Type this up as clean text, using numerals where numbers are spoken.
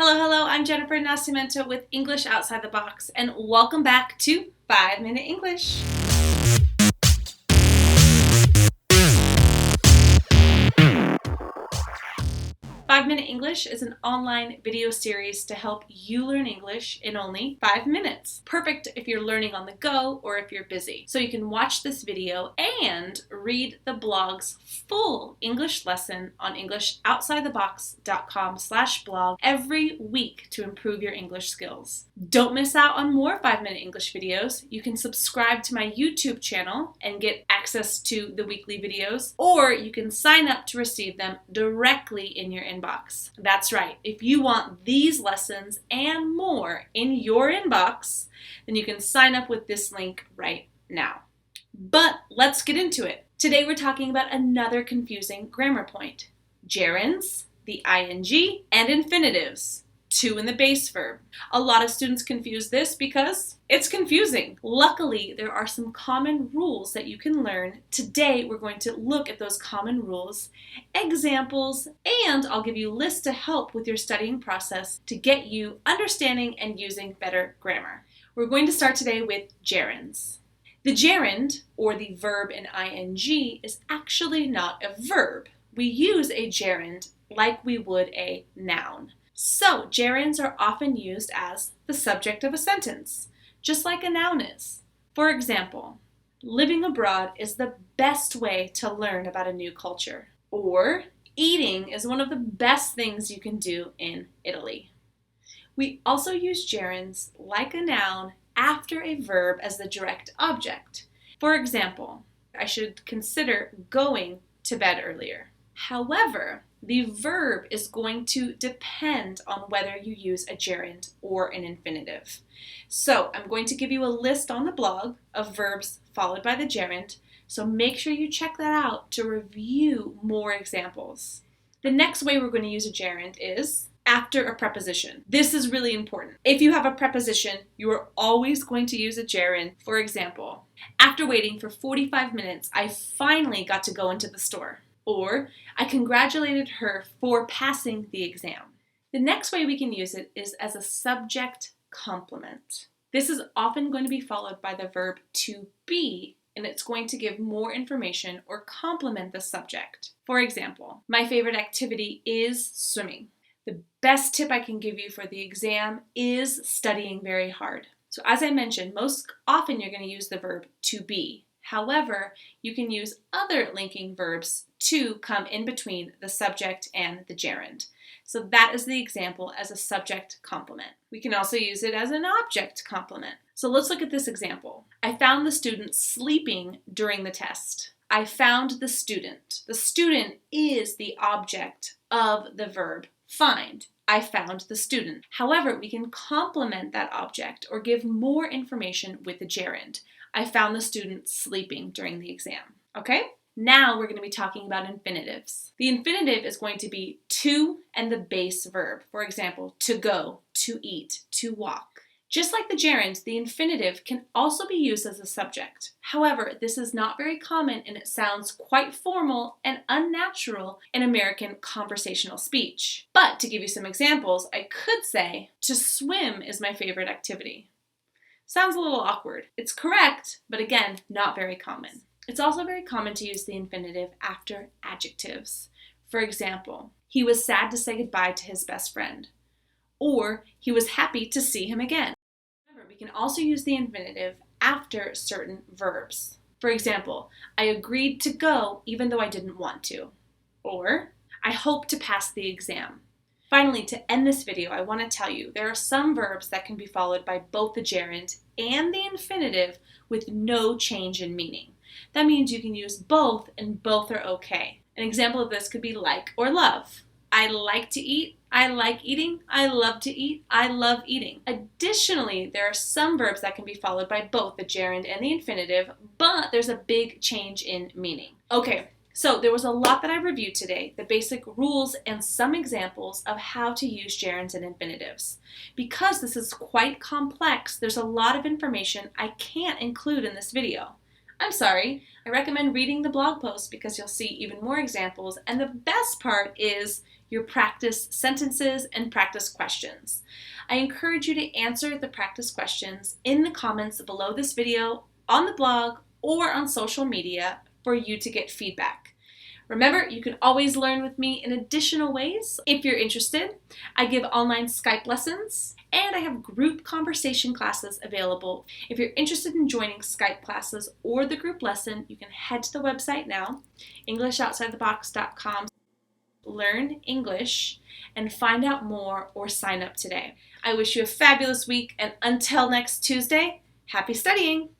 Hello, I'm Jennifer Nascimento with English Outside the Box, and welcome back to 5-Minute English. 5-Minute English is an online video series to help you learn English in only 5 minutes. Perfect if you're learning on the go or if you're busy. So you can watch this video and read the blog's full English lesson on englishoutsidethebox.com/blog every week to improve your English skills. Don't miss out on more 5-Minute English videos. You can subscribe to my YouTube channel and get access to the weekly videos, or you can sign up to receive them directly in your inbox. That's right. If you want these lessons and more in your inbox, then you can sign up with this link right now. But let's get into it. Today we're talking about another confusing grammar point. Gerunds, the ing, and infinitives. To in the base verb. A lot of students confuse this because it's confusing. Luckily, there are some common rules that you can learn. Today, we're going to look at those common rules, examples, and I'll give you lists to help with your studying process to get you understanding and using better grammar. We're going to start today with gerunds. The gerund, or the verb in ing, is actually not a verb. We use a gerund like we would a noun. So, gerunds are often used as the subject of a sentence, just like a noun is. For example, living abroad is the best way to learn about a new culture. Or, eating is one of the best things you can do in Italy. We also use gerunds like a noun after a verb as the direct object. For example, I should consider going to bed earlier. However, the verb is going to depend on whether you use a gerund or an infinitive. So I'm going to give you a list on the blog of verbs followed by the gerund, so make sure you check that out to review more examples. The next way we're going to use a gerund is after a preposition. This is really important. If you have a preposition, you are always going to use a gerund. For example, after waiting for 45 minutes, I finally got to go into the store. Or, I congratulated her for passing the exam. The next way we can use it is as a subject complement. This is often going to be followed by the verb to be, and it's going to give more information or complement the subject. For example, my favorite activity is swimming. The best tip I can give you for the exam is studying very hard. So as I mentioned, most often you're going to use the verb to be. However, you can use other linking verbs to come in between the subject and the gerund. So that is the example as a subject complement. We can also use it as an object complement. So let's look at this example. I found the student sleeping during the test. I found the student. The student is the object of the verb find. I found the student. However, we can complement that object or give more information with the gerund. I found the student sleeping during the exam. Okay? Now we're going to be talking about infinitives. The infinitive is going to be to and the base verb. For example, to go, to eat, to walk. Just like the gerund, the infinitive can also be used as a subject. However, this is not very common and it sounds quite formal and unnatural in American conversational speech. But to give you some examples, I could say, to swim is my favorite activity. Sounds a little awkward. It's correct, but again, not very common. It's also very common to use the infinitive after adjectives. For example, he was sad to say goodbye to his best friend. Or, he was happy to see him again. Remember, we can also use the infinitive after certain verbs. For example, I agreed to go even though I didn't want to. Or, I hope to pass the exam. Finally, to end this video, I want to tell you there are some verbs that can be followed by both the gerund and the infinitive with no change in meaning. That means you can use both and both are okay. An example of this could be like or love. I like to eat, I like eating, I love to eat, I love eating. Additionally, there are some verbs that can be followed by both the gerund and the infinitive, but there's a big change in meaning. Okay. So there was a lot that I reviewed today, the basic rules and some examples of how to use gerunds and infinitives. Because this is quite complex, there's a lot of information I can't include in this video. I'm sorry, I recommend reading the blog post because you'll see even more examples, and the best part is your practice sentences and practice questions. I encourage you to answer the practice questions in the comments below this video, on the blog, or on social media for you to get feedback. Remember, you can always learn with me in additional ways. If you're interested, I give online Skype lessons, and I have group conversation classes available. If you're interested in joining Skype classes or the group lesson, you can head to the website now, EnglishOutsideTheBox.com, learn English, and find out more or sign up today. I wish you a fabulous week, and until next Tuesday, happy studying!